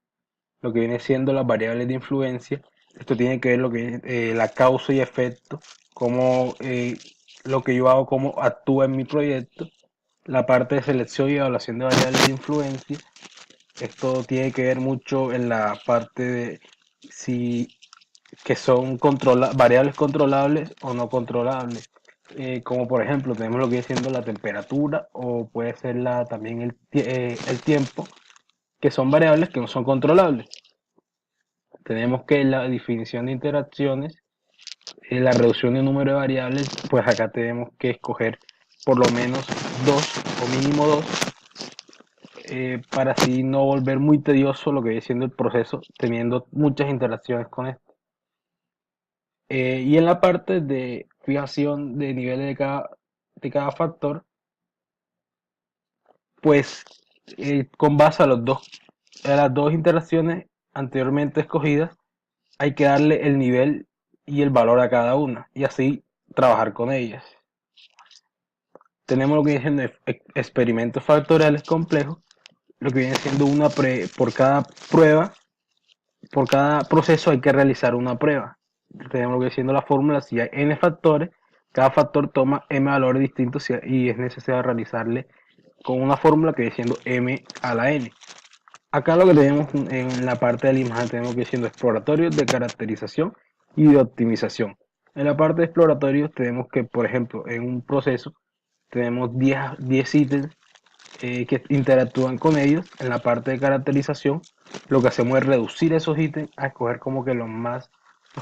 Lo que viene siendo las variables de influencia. Esto tiene que ver lo que es la causa y efecto, cómo lo que yo hago, cómo actúa en mi proyecto. La parte de selección y evaluación de variables de influencia. Esto tiene que ver mucho en la parte de si que son variables controlables o no controlables. Como por ejemplo tenemos lo que viene siendo la temperatura o puede ser también el tiempo, que son variables que no son controlables. Tenemos que la definición de interacciones, la reducción de número de variables, pues acá tenemos que escoger por lo menos dos o mínimo dos, para así no volver muy tedioso lo que viene siendo el proceso teniendo muchas interacciones con esto. Y en la parte de fijación de niveles de cada factor, pues con base a las dos interacciones anteriormente escogidas, hay que darle el nivel y el valor a cada una y así trabajar con ellas. Tenemos lo que viene siendo experimentos factoriales complejos, lo que viene siendo por cada prueba, por cada proceso hay que realizar una prueba. Tenemos lo que viene siendo la fórmula, si hay n factores, cada factor toma m valores distintos y es necesario realizarle con una fórmula que viene siendo m a la n. Acá lo que tenemos en la parte de la imagen tenemos que siendo exploratorios de caracterización y de optimización. En la parte de exploratorios tenemos que, por ejemplo, en un proceso tenemos 10 ítems que interactúan con ellos. En la parte de caracterización lo que hacemos es reducir esos ítems a escoger como que los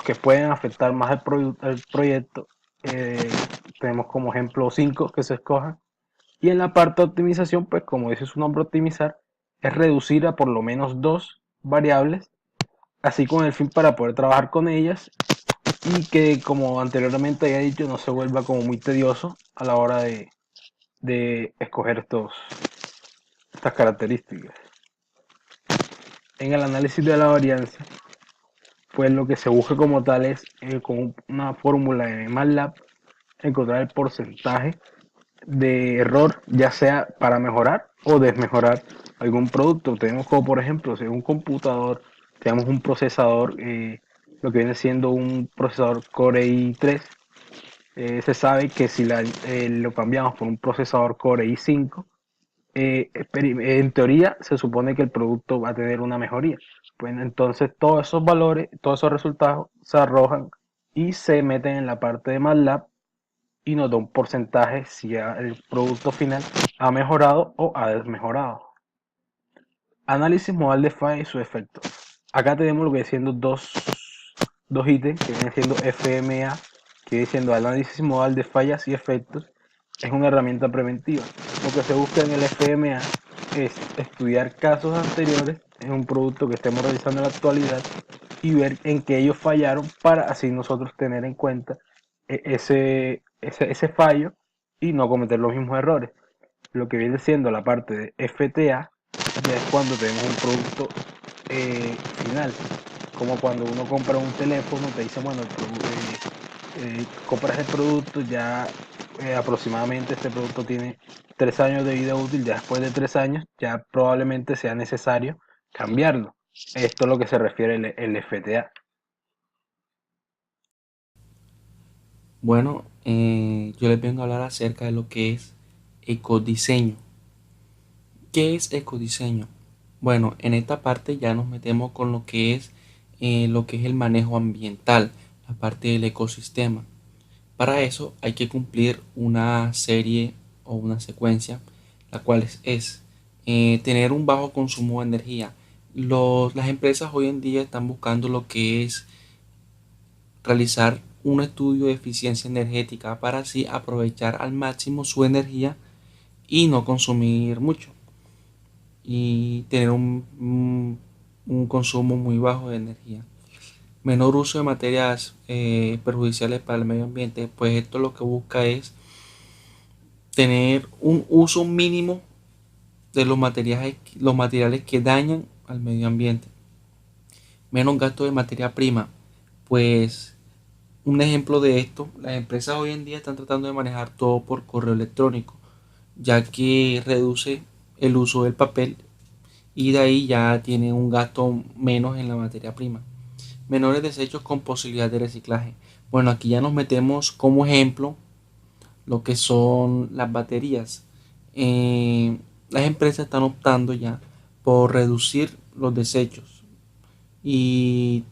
que pueden afectar más al proyecto. Tenemos como ejemplo 5 que se escojan. Y en la parte de optimización, pues como dice su nombre, optimizar, es reducir a por lo menos 2 variables, así con el fin para poder trabajar con ellas y que, como anteriormente había dicho, no se vuelva como muy tedioso a la hora de escoger estas características. En el análisis de la varianza, pues lo que se busca como tal es con una fórmula de MATLAB encontrar el porcentaje de error, ya sea para mejorar o desmejorar algún producto. Tenemos como por ejemplo, si es un computador, tenemos un procesador, lo que viene siendo un procesador Core i3, se sabe que si lo cambiamos por un procesador Core i5, en teoría se supone que el producto va a tener una mejoría. Pues entonces todos esos valores, todos esos resultados se arrojan y se meten en la parte de MATLAB y nos da un porcentaje si el producto final ha mejorado o ha desmejorado. Análisis modal de falla y su efecto. Acá tenemos lo que viene siendo dos ítems que vienen siendo FMA, que viene siendo análisis modal de fallas y efectos. Es una herramienta preventiva. Lo que se busca en el FMA es estudiar casos anteriores en un producto que estemos realizando en la actualidad y ver en qué ellos fallaron para así nosotros tener en cuenta ese fallo y no cometer los mismos errores. Lo que viene siendo la parte de FTA ya es cuando tenemos un producto final, como cuando uno compra un teléfono, te dice, bueno, compras el producto, ya aproximadamente este producto tiene 3 años de vida útil, ya después de 3 años ya probablemente sea necesario cambiarlo. Esto es lo que se refiere el FTA. Bueno, yo les vengo a hablar acerca de lo que es ecodiseño. ¿Qué es ecodiseño? Bueno, en esta parte ya nos metemos con lo que es el manejo ambiental, la parte del ecosistema. Para eso hay que cumplir una serie o una secuencia, la cual es tener un bajo consumo de energía. Las empresas hoy en día están buscando lo que es realizar un estudio de eficiencia energética para así aprovechar al máximo su energía y no consumir mucho y tener un consumo muy bajo de energía. Menor uso de materias perjudiciales para el medio ambiente, pues esto lo que busca es tener un uso mínimo de los materiales que dañan al medio ambiente. Menos gasto de materia prima, pues un ejemplo de esto, las empresas hoy en día están tratando de manejar todo por correo electrónico, ya que reduce el uso del papel y de ahí ya tiene un gasto menos en la materia prima. Menores desechos con posibilidad de reciclaje. Bueno, aquí ya nos metemos como ejemplo lo que son las baterías. Las empresas están optando ya por reducir los desechos y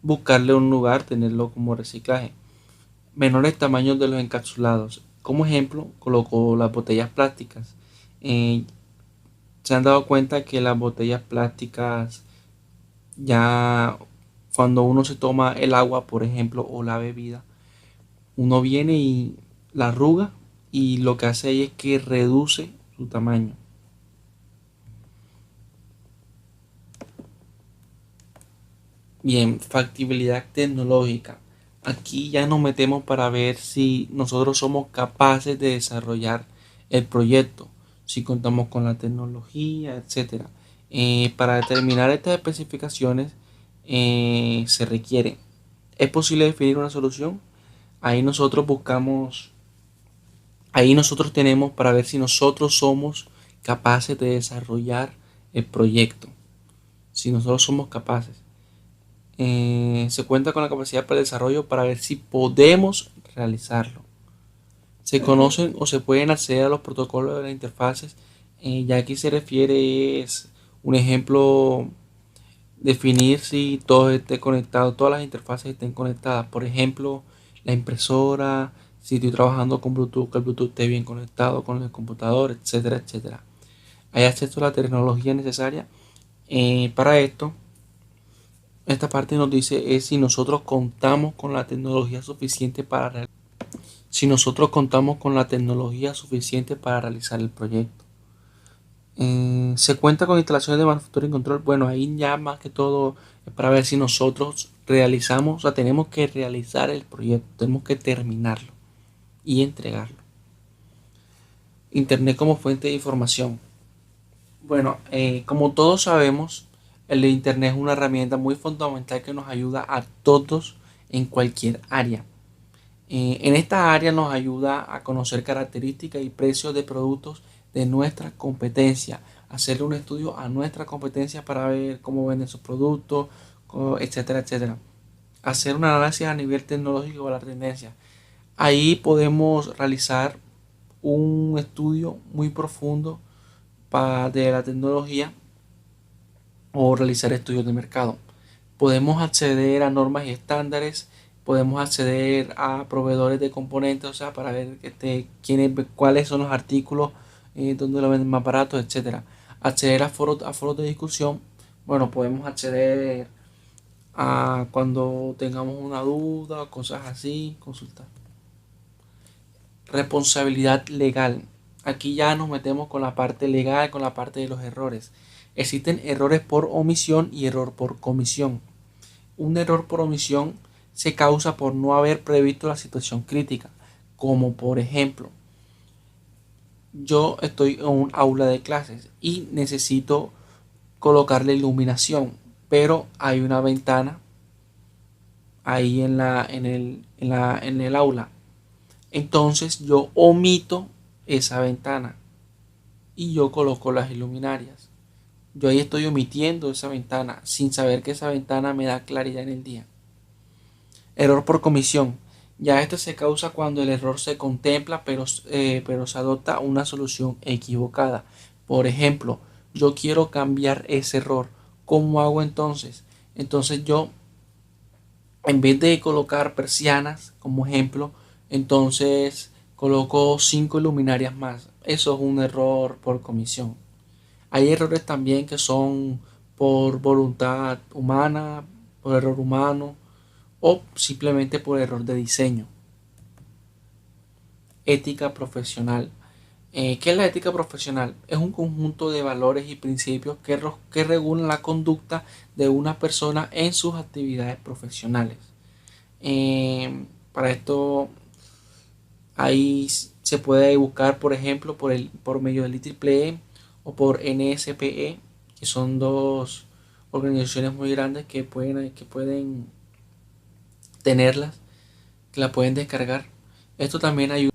buscarle un lugar, tenerlo como reciclaje. Menores tamaños de los encapsulados. Como ejemplo, coloco las botellas plásticas. Eh, Se han dado cuenta que las botellas plásticas ya cuando uno se toma el agua, por ejemplo, o la bebida, uno viene y la arruga y lo que hace ahí es que reduce su tamaño. Bien, factibilidad tecnológica. Aquí ya nos metemos para ver si nosotros somos capaces de desarrollar el proyecto, si contamos con la tecnología, etcétera. Para determinar estas especificaciones se requiere. ¿Es posible definir una solución? Ahí nosotros buscamos, ahí nosotros tenemos para ver si nosotros somos capaces de desarrollar el proyecto. Si nosotros somos capaces. Se cuenta con la capacidad para el desarrollo para ver si podemos realizarlo. Se conocen o se pueden acceder a los protocolos de las interfaces. Ya aquí se refiere es un ejemplo, definir si todo esté conectado, todas las interfaces estén conectadas. Por ejemplo, la impresora, si estoy trabajando con Bluetooth, que el Bluetooth esté bien conectado con el computador, etcétera, etcétera. Hay acceso a la tecnología necesaria para esto. Esta parte nos dice es si nosotros contamos con la tecnología suficiente para realizar el proyecto. Se cuenta con instalaciones de manufactura y control. Bueno, ahí ya más que todo es para ver si nosotros realizamos, o sea, tenemos que realizar el proyecto, tenemos que terminarlo y entregarlo. Internet como fuente de información. Bueno, como todos sabemos, El Internet es una herramienta muy fundamental que nos ayuda a todos en cualquier área. En esta área nos ayuda a conocer características y precios de productos de nuestra competencia, hacer un estudio a nuestra competencia para ver cómo venden sus productos, etcétera, etcétera. Hacer un análisis a nivel tecnológico de la tendencia. Ahí podemos realizar un estudio muy profundo de la tecnología o realizar estudios de mercado. Podemos acceder a normas y estándares, podemos acceder a proveedores de componentes, o sea, para ver cuáles son los artículos, dónde lo venden más baratos, etcétera. Acceder a foros de discusión. Bueno, podemos acceder a cuando tengamos una duda, cosas así, consultar. Responsabilidad legal. Aquí ya nos metemos con la parte legal, con la parte de los errores. Existen errores por omisión y error por comisión. Un error por omisión se causa por no haber previsto la situación crítica, como por ejemplo, yo estoy en un aula de clases y necesito colocarle iluminación, pero hay una ventana ahí en el aula. Entonces yo omito esa ventana y yo coloco las iluminarias. Yo ahí estoy omitiendo esa ventana sin saber que esa ventana me da claridad en el día. Error por comisión. Ya esto se causa cuando el error se contempla pero se adopta una solución equivocada. Por ejemplo, yo quiero cambiar ese error. ¿Cómo hago entonces? Entonces yo, en vez de colocar persianas como ejemplo, entonces coloco 5 luminarias más. Eso es un error por comisión. Hay errores también que son por voluntad humana, por error humano o simplemente por error de diseño. Ética profesional. ¿Qué es la ética profesional? Es un conjunto de valores y principios que regulan la conducta de una persona en sus actividades profesionales. Para esto ahí se puede buscar, por ejemplo, por medio del IEEE o por NSPE, que son dos organizaciones muy grandes que pueden tenerlas, que la pueden descargar. Esto también ayuda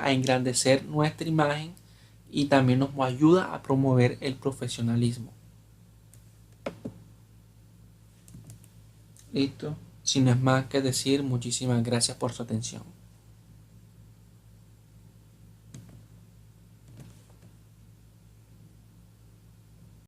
a engrandecer nuestra imagen y también nos ayuda a promover el profesionalismo. Listo. Sin más que decir, muchísimas gracias por su atención.